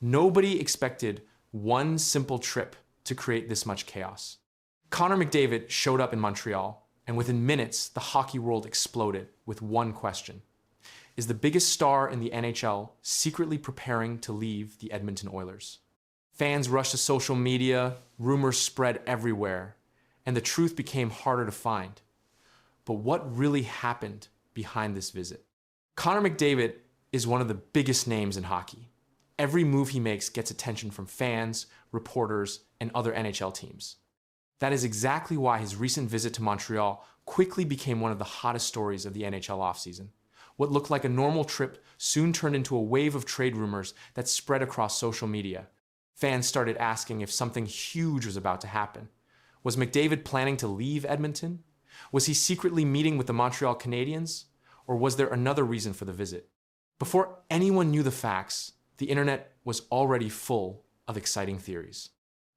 Nobody expected one simple trip to create this much chaos. Connor McDavid showed up in Montreal, and within minutes, the hockey world exploded with one question. Is the biggest star in the NHL secretly preparing to leave the Edmonton Oilers? Fans rushed to social media, rumors spread everywhere, and the truth became harder to find. But what really happened behind this visit? Connor McDavid is one of the biggest names in hockey. Every move he makes gets attention from fans, reporters, and other NHL teams. That is exactly why his recent visit to Montreal quickly became one of the hottest stories of the NHL offseason. What looked like a normal trip soon turned into a wave of trade rumors that spread across social media. Fans started asking if something huge was about to happen. Was McDavid planning to leave Edmonton? Was he secretly meeting with the Montreal Canadiens? Or was there another reason for the visit? Before anyone knew the facts, the internet was already full of exciting theories.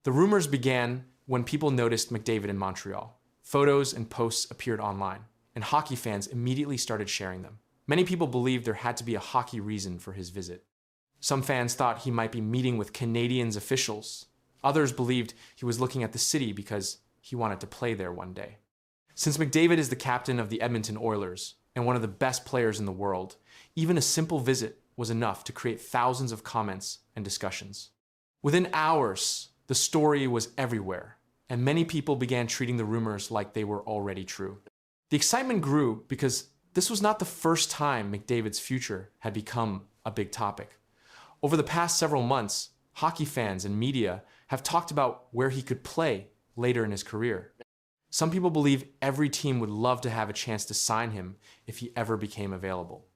The rumors began when people noticed McDavid in Montreal. Photos and posts appeared online, and hockey fans immediately started sharing them. Many people believed there had to be a hockey reason for his visit. Some fans thought he might be meeting with Canadiens officials. Others believed he was looking at the city because he wanted to play there one day. Since McDavid is the captain of the Edmonton Oilers and one of the best players in the world, even a simple visit was enough to create thousands of comments and discussions. Within hours, the story was everywhere, and many people began treating the rumors like they were already true. The excitement grew because this was not the first time McDavid's future had become a big topic. Over the past several months, hockey fans and media have talked about where he could play later in his career. Some people believe every team would love to have a chance to sign him if he ever became available.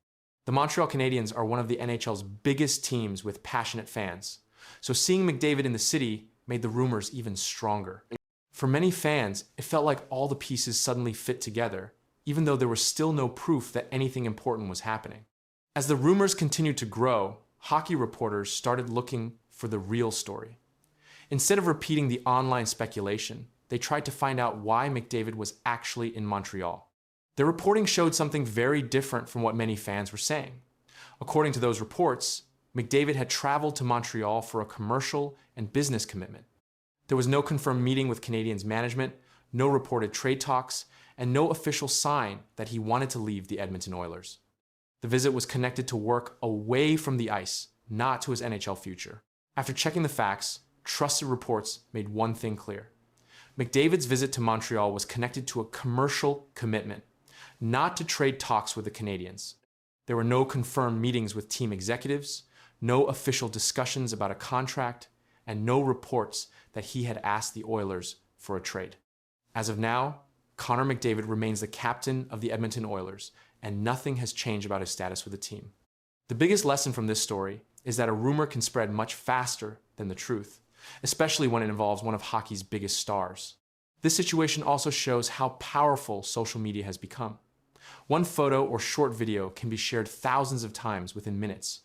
The Montreal Canadiens are one of the NHL's biggest teams with passionate fans, so seeing McDavid in the city made the rumors even stronger. For many fans, it felt like all the pieces suddenly fit together, even though there was still no proof that anything important was happening. As the rumors continued to grow, hockey reporters started looking for the real story. Instead of repeating the online speculation, they tried to find out why McDavid was actually in Montreal. Their reporting showed something very different from what many fans were saying. According to those reports, McDavid had traveled to Montreal for a commercial and business commitment. There was no confirmed meeting with Canadiens management, no reported trade talks, and no official sign that he wanted to leave the Edmonton Oilers. The visit was connected to work away from the ice, not to his NHL future. After checking the facts, trusted reports made one thing clear. McDavid's visit to Montreal was connected to a commercial commitment, not to trade talks with the Canadiens. There were no confirmed meetings with team executives, no official discussions about a contract, and no reports that he had asked the Oilers for a trade. As of now, Connor McDavid remains the captain of the Edmonton Oilers, and nothing has changed about his status with the team. The biggest lesson from this story is that a rumor can spread much faster than the truth, especially when it involves one of hockey's biggest stars. This situation also shows how powerful social media has become. One photo or short video can be shared thousands of times within minutes.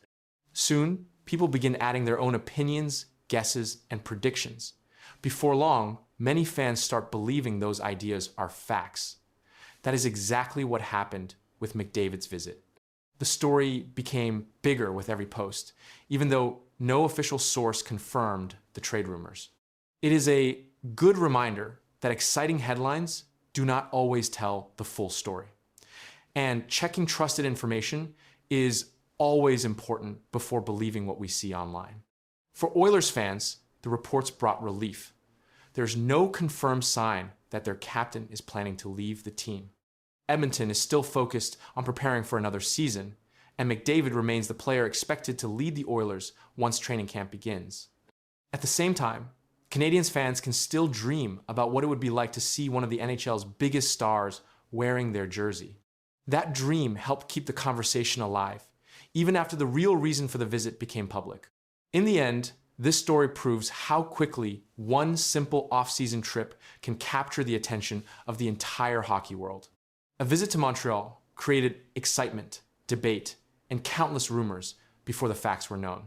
Soon, people begin adding their own opinions, guesses, and predictions. Before long, many fans start believing those ideas are facts. That is exactly what happened with McDavid's visit. The story became bigger with every post, even though no official source confirmed the trade rumors. It is a good reminder that exciting headlines do not always tell the full story. And checking trusted information is always important before believing what we see online. For Oilers fans, the reports brought relief. There's no confirmed sign that their captain is planning to leave the team. Edmonton is still focused on preparing for another season, and McDavid remains the player expected to lead the Oilers once training camp begins. At the same time, Canadiens fans can still dream about what it would be like to see one of the NHL's biggest stars wearing their jersey. That dream helped keep the conversation alive, even after the real reason for the visit became public. In the end, this story proves how quickly one simple off-season trip can capture the attention of the entire hockey world. A visit to Montreal created excitement, debate, and countless rumors before the facts were known.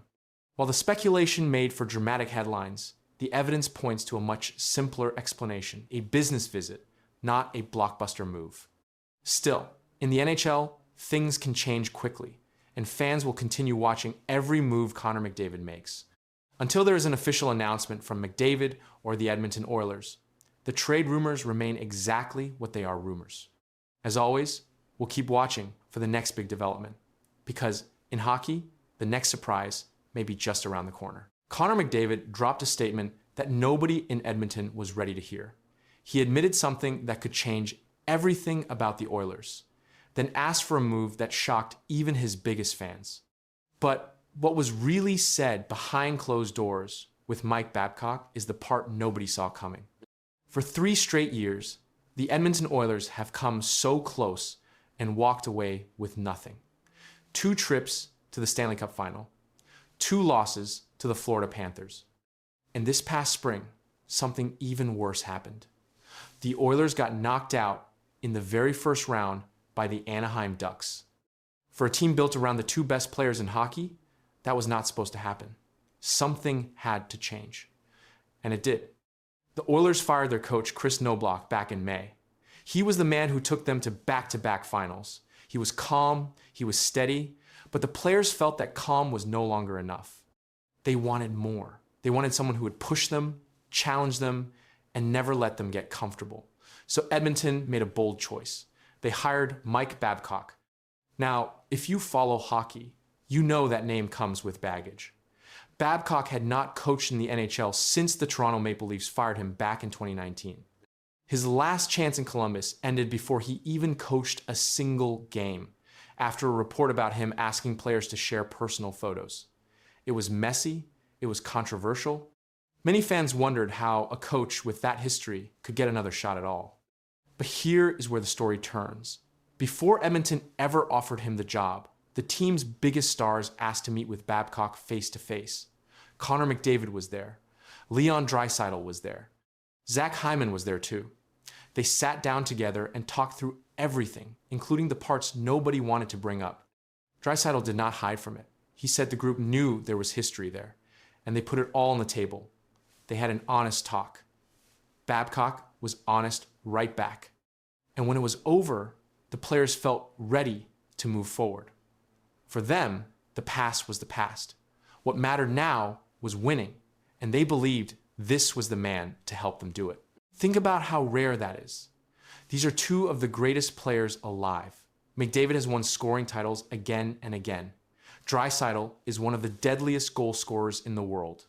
While the speculation made for dramatic headlines, the evidence points to a much simpler explanation, a business visit, not a blockbuster move. Still, in the NHL, things can change quickly, and fans will continue watching every move Connor McDavid makes. Until there is an official announcement from McDavid or the Edmonton Oilers, the trade rumors remain exactly what they are, rumors. As always, we'll keep watching for the next big development, because in hockey, the next surprise may be just around the corner. Connor McDavid dropped a statement that nobody in Edmonton was ready to hear. He admitted something that could change everything about the Oilers, then asked for a move that shocked even his biggest fans. But what was really said behind closed doors with Mike Babcock is the part nobody saw coming. For 3 straight years, the Edmonton Oilers have come so close and walked away with nothing. 2 trips to the Stanley Cup Final, 2 losses to the Florida Panthers. And this past spring, something even worse happened. The Oilers got knocked out in the very first round by the Anaheim Ducks. For a team built around the 2 best players in hockey, that was not supposed to happen. Something had to change. And it did. The Oilers fired their coach, Chris Knobloch, back in May. He was the man who took them to back-to-back finals. He was calm, he was steady, but the players felt that calm was no longer enough. They wanted more. They wanted someone who would push them, challenge them, and never let them get comfortable. So Edmonton made a bold choice. They hired Mike Babcock. Now, if you follow hockey, you know that name comes with baggage. Babcock had not coached in the NHL since the Toronto Maple Leafs fired him back in 2019. His last chance in Columbus ended before he even coached a single game, after a report about him asking players to share personal photos. It was messy, it was controversial. Many fans wondered how a coach with that history could get another shot at all. But here is where the story turns. Before Edmonton ever offered him the job, the team's biggest stars asked to meet with Babcock face-to-face. Connor McDavid was there. Leon Draisaitl was there. Zach Hyman was there too. They sat down together and talked through everything, including the parts nobody wanted to bring up. Draisaitl did not hide from it. He said the group knew there was history there, and they put it all on the table. They had an honest talk. Babcock was honest right back. And when it was over, the players felt ready to move forward. For them, the past was the past. What mattered now was winning, and they believed this was the man to help them do it. Think about how rare that is. These are 2 of the greatest players alive. McDavid has won scoring titles again and again. Draisaitl is one of the deadliest goal scorers in the world.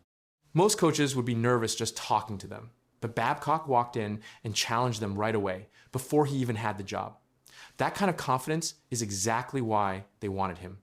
Most coaches would be nervous just talking to them, but Babcock walked in and challenged them right away, before he even had the job. That kind of confidence is exactly why they wanted him.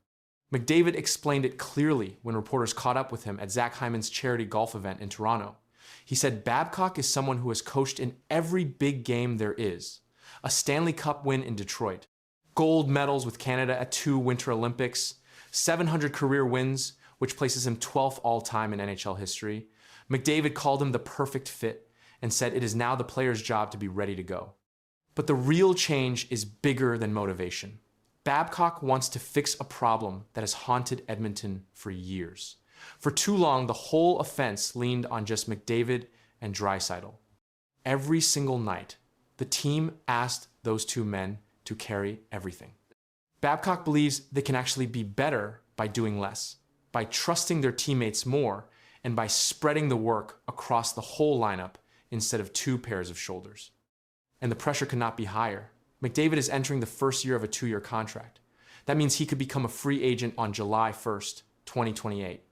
McDavid explained it clearly when reporters caught up with him at Zach Hyman's charity golf event in Toronto. He said Babcock is someone who has coached in every big game there is. A Stanley Cup win in Detroit, gold medals with Canada at 2 Winter Olympics, 700 career wins, which places him 12th all-time in NHL history. McDavid called him the perfect fit and said it is now the player's job to be ready to go. But the real change is bigger than motivation. Babcock wants to fix a problem that has haunted Edmonton for years. For too long, the whole offense leaned on just McDavid and Draisaitl. Every single night, the team asked those 2 men to carry everything. Babcock believes they can actually be better by doing less, by trusting their teammates more, and by spreading the work across the whole lineup instead of 2 pairs of shoulders. And the pressure could not be higher. McDavid is entering the first year of a 2-year contract. That means he could become a free agent on July 1st, 2028.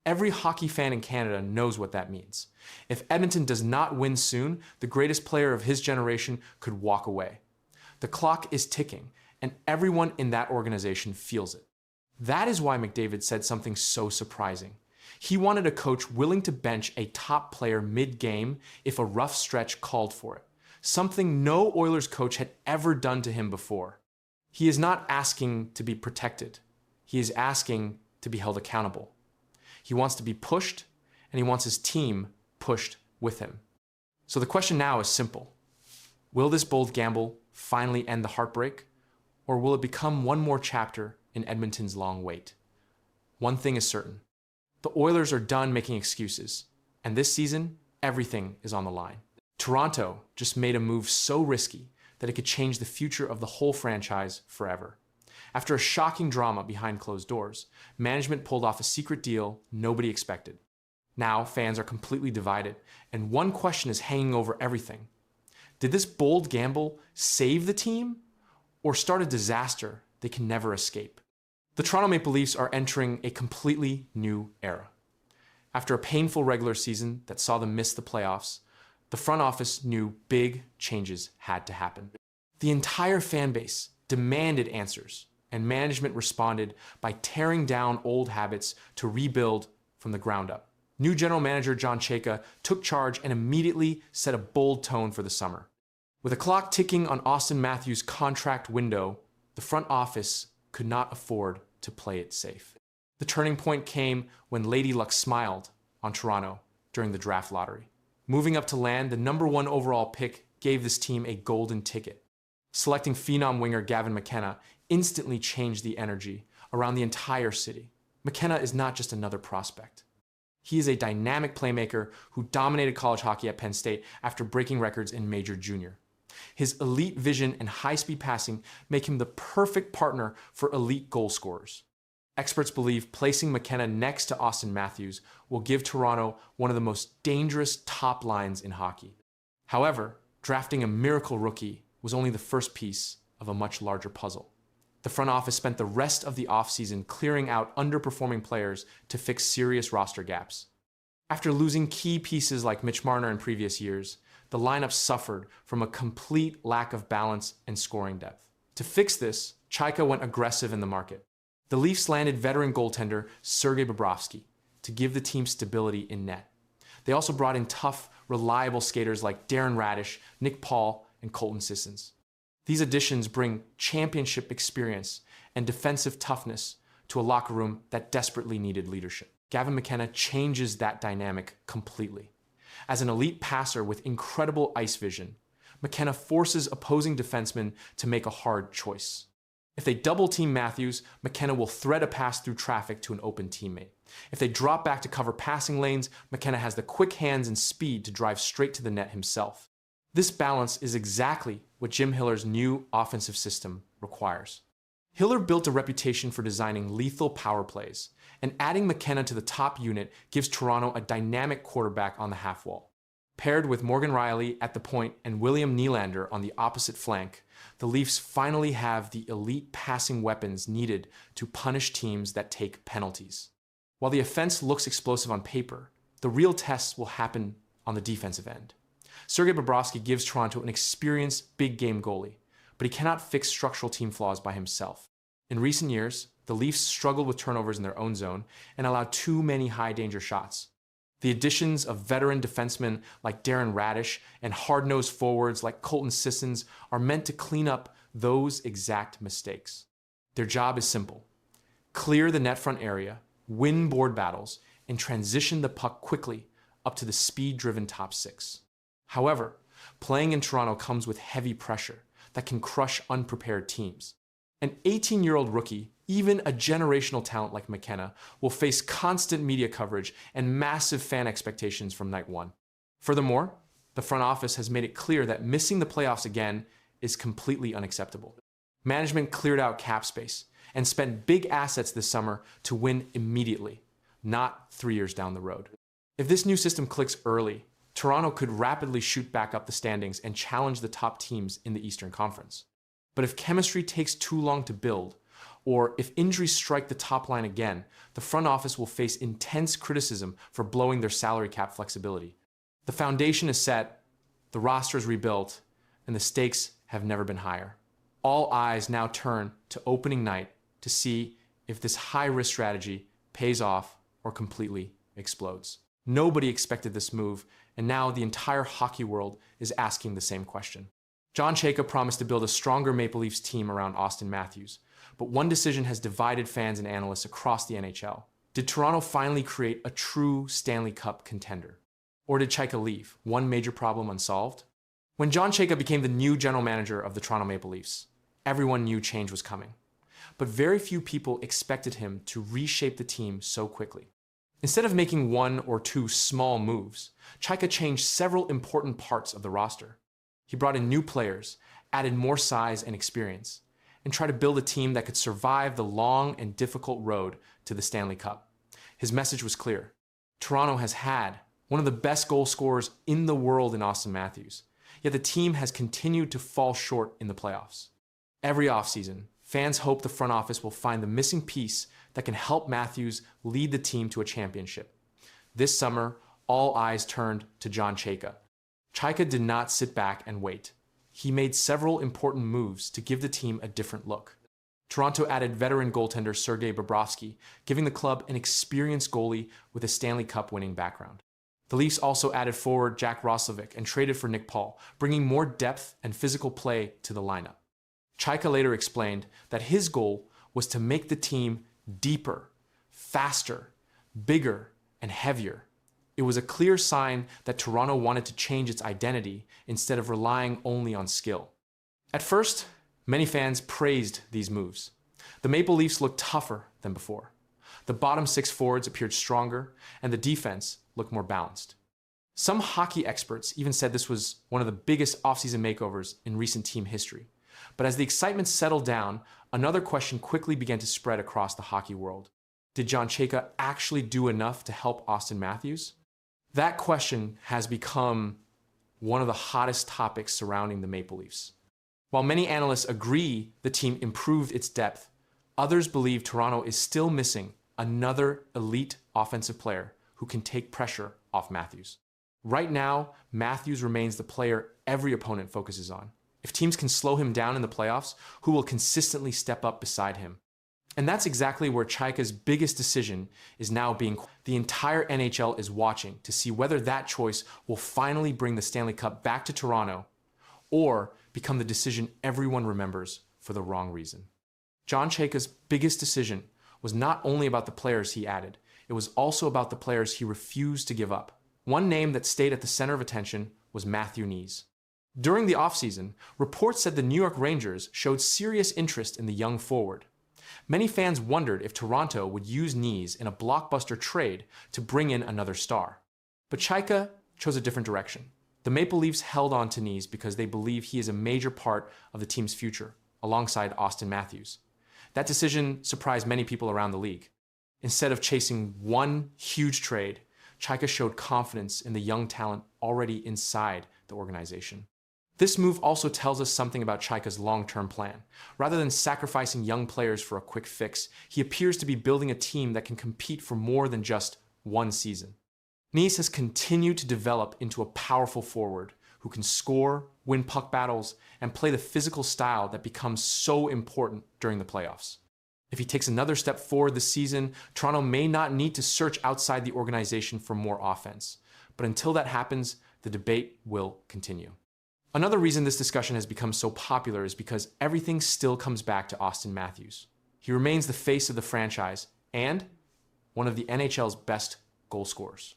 Every hockey fan in Canada knows what that means. If Edmonton does not win soon, the greatest player of his generation could walk away. The clock is ticking, and everyone in that organization feels it. That is why McDavid said something so surprising. He wanted a coach willing to bench a top player mid-game if a rough stretch called for it. Something no Oilers coach had ever done to him before. He is not asking to be protected. He is asking to be held accountable. He wants to be pushed, and he wants his team pushed with him. So the question now is simple. Will this bold gamble finally end the heartbreak, or will it become one more chapter in Edmonton's long wait? One thing is certain. The Oilers are done making excuses, and this season, everything is on the line. Toronto just made a move so risky that it could change the future of the whole franchise forever. After a shocking drama behind closed doors, management pulled off a secret deal nobody expected. Now fans are completely divided, and one question is hanging over everything. Did this bold gamble save the team or start a disaster they can never escape? The Toronto Maple Leafs are entering a completely new era. After a painful regular season that saw them miss the playoffs, the front office knew big changes had to happen. The entire fan base demanded answers, and management responded by tearing down old habits to rebuild from the ground up. New general manager John Chayka took charge and immediately set a bold tone for the summer. With a clock ticking on Austin Matthews' contract window, the front office could not afford to play it safe. The turning point came when Lady Luck smiled on Toronto during the draft lottery. Moving up to land, the #1 overall pick gave this team a golden ticket. Selecting phenom winger Gavin McKenna instantly changed the energy around the entire city. McKenna is not just another prospect. He is a dynamic playmaker who dominated college hockey at Penn State after breaking records in Major Junior. His elite vision and high-speed passing make him the perfect partner for elite goal scorers. Experts believe placing McKenna next to Austin Matthews will give Toronto one of the most dangerous top lines in hockey. However, drafting a miracle rookie was only the first piece of a much larger puzzle. The front office spent the rest of the offseason clearing out underperforming players to fix serious roster gaps. After losing key pieces like Mitch Marner in previous years, the lineup suffered from a complete lack of balance and scoring depth. To fix this, Chayka went aggressive in the market. The Leafs landed veteran goaltender Sergei Bobrovsky to give the team stability in net. They also brought in tough, reliable skaters like Darren Radish, Nick Paul, and Colton Sissons. These additions bring championship experience and defensive toughness to a locker room that desperately needed leadership. Gavin McKenna changes that dynamic completely. As an elite passer with incredible ice vision, McKenna forces opposing defensemen to make a hard choice. If they double-team Matthews, McKenna will thread a pass through traffic to an open teammate. If they drop back to cover passing lanes, McKenna has the quick hands and speed to drive straight to the net himself. This balance is exactly what Jim Hiller's new offensive system requires. Hiller built a reputation for designing lethal power plays, and adding McKenna to the top unit gives Toronto a dynamic quarterback on the half wall. Paired with Morgan Rielly at the point and William Nylander on the opposite flank, the Leafs finally have the elite passing weapons needed to punish teams that take penalties. While the offense looks explosive on paper, the real tests will happen on the defensive end. Sergei Bobrovsky gives Toronto an experienced big-game goalie, but he cannot fix structural team flaws by himself. In recent years, the Leafs struggled with turnovers in their own zone and allowed too many high-danger shots. The additions of veteran defensemen like Darren Radish and hard-nosed forwards like Colton Sissons are meant to clean up those exact mistakes. Their job is simple: clear the net front area, win board battles, and transition the puck quickly up to the speed-driven top six. However, playing in Toronto comes with heavy pressure that can crush unprepared teams. An 18-year-old rookie, even a generational talent like McKenna, will face constant media coverage and massive fan expectations from night one. Furthermore, the front office has made it clear that missing the playoffs again is completely unacceptable. Management cleared out cap space and spent big assets this summer to win immediately, not 3 years down the road. If this new system clicks early, Toronto could rapidly shoot back up the standings and challenge the top teams in the Eastern Conference. But if chemistry takes too long to build, or if injuries strike the top line again, the front office will face intense criticism for blowing their salary cap flexibility. The foundation is set, the roster is rebuilt, and the stakes have never been higher. All eyes now turn to opening night to see if this high-risk strategy pays off or completely explodes. Nobody expected this move, and now the entire hockey world is asking the same question. John Chayka promised to build a stronger Maple Leafs team around Austin Matthews, but one decision has divided fans and analysts across the NHL. Did Toronto finally create a true Stanley Cup contender? Or did Chayka leave, one major problem unsolved? When John Chayka became the new general manager of the Toronto Maple Leafs, everyone knew change was coming. But very few people expected him to reshape the team so quickly. Instead of making one or two small moves, Chayka changed several important parts of the roster. He brought in new players, added more size and experience, and tried to build a team that could survive the long and difficult road to the Stanley Cup. His message was clear: Toronto has had one of the best goal scorers in the world in Austin Matthews, yet the team has continued to fall short in the playoffs. Every offseason, fans hope the front office will find the missing piece that can help Matthews lead the team to a championship. This summer, all eyes turned to John Chayka. Chayka did not sit back and wait. He made several important moves to give the team a different look. Toronto added veteran goaltender Sergei Bobrovsky, giving the club an experienced goalie with a Stanley Cup winning background. The Leafs also added forward Jack Roslovic and traded for Nick Paul, bringing more depth and physical play to the lineup. Chayka later explained that his goal was to make the team deeper, faster, bigger, and heavier. It was a clear sign that Toronto wanted to change its identity instead of relying only on skill. At first, many fans praised these moves. The Maple Leafs looked tougher than before. The bottom six forwards appeared stronger, and the defense looked more balanced. Some hockey experts even said this was one of the biggest offseason makeovers in recent team history. But as the excitement settled down, another question quickly began to spread across the hockey world. Did John Chayka actually do enough to help Austin Matthews? That question has become one of the hottest topics surrounding the Maple Leafs. While many analysts agree the team improved its depth, others believe Toronto is still missing another elite offensive player who can take pressure off Matthews. Right now, Matthews remains the player every opponent focuses on. If teams can slow him down in the playoffs, who will consistently step up beside him? And that's exactly where Chayka's biggest decision is now being. The entire NHL is watching to see whether that choice will finally bring the Stanley Cup back to Toronto or become the decision everyone remembers for the wrong reason. John Chayka's biggest decision was not only about the players he added, it was also about the players he refused to give up. One name that stayed at the center of attention was Matthew Knies. During the offseason, reports said the New York Rangers showed serious interest in the young forward. Many fans wondered if Toronto would use Knies in a blockbuster trade to bring in another star. But Chayka chose a different direction. The Maple Leafs held on to Knies because they believe he is a major part of the team's future, alongside Austin Matthews. That decision surprised many people around the league. Instead of chasing one huge trade, Chayka showed confidence in the young talent already inside the organization. This move also tells us something about Chayka's long-term plan. Rather than sacrificing young players for a quick fix, he appears to be building a team that can compete for more than just one season. Knies has continued to develop into a powerful forward who can score, win puck battles, and play the physical style that becomes so important during the playoffs. If he takes another step forward this season, Toronto may not need to search outside the organization for more offense. But until that happens, the debate will continue. Another reason this discussion has become so popular is because everything still comes back to Austin Matthews. He remains the face of the franchise and one of the NHL's best goal scorers.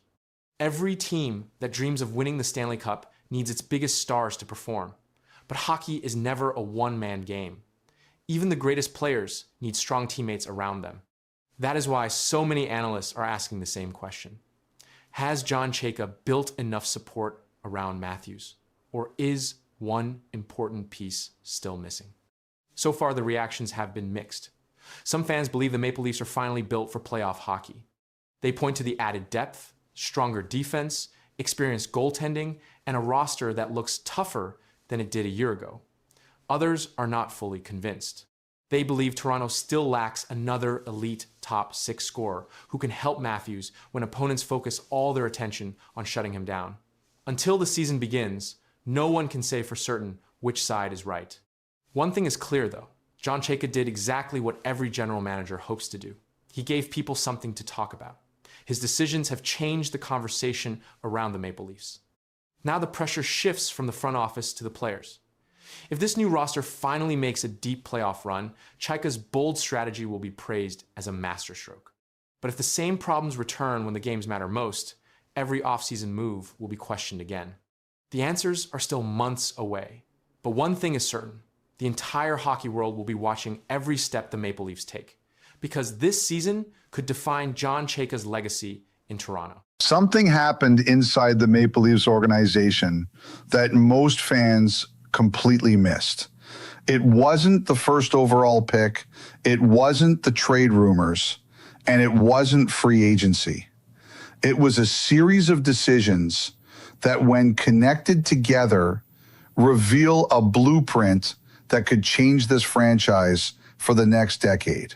Every team that dreams of winning the Stanley Cup needs its biggest stars to perform. But hockey is never a one-man game. Even the greatest players need strong teammates around them. That is why so many analysts are asking the same question. Has John Chayka built enough support around Matthews? Or is one important piece still missing? So far, the reactions have been mixed. Some fans believe the Maple Leafs are finally built for playoff hockey. They point to the added depth, stronger defense, experienced goaltending, and a roster that looks tougher than it did a year ago. Others are not fully convinced. They believe Toronto still lacks another elite top six scorer who can help Matthews when opponents focus all their attention on shutting him down. Until the season begins, no one can say for certain which side is right. One thing is clear though, John Chayka did exactly what every general manager hopes to do. He gave people something to talk about. His decisions have changed the conversation around the Maple Leafs. Now the pressure shifts from the front office to the players. If this new roster finally makes a deep playoff run, Chayka's bold strategy will be praised as a masterstroke. But if the same problems return when the games matter most, every offseason move will be questioned again. The answers are still months away. But one thing is certain, the entire hockey world will be watching every step the Maple Leafs take, because this season could define John Chayka's legacy in Toronto. Something happened inside the Maple Leafs organization that most fans completely missed. It wasn't the first overall pick, it wasn't the trade rumors, and it wasn't free agency. It was a series of decisions that, when connected together, reveal a blueprint that could change this franchise for the next decade.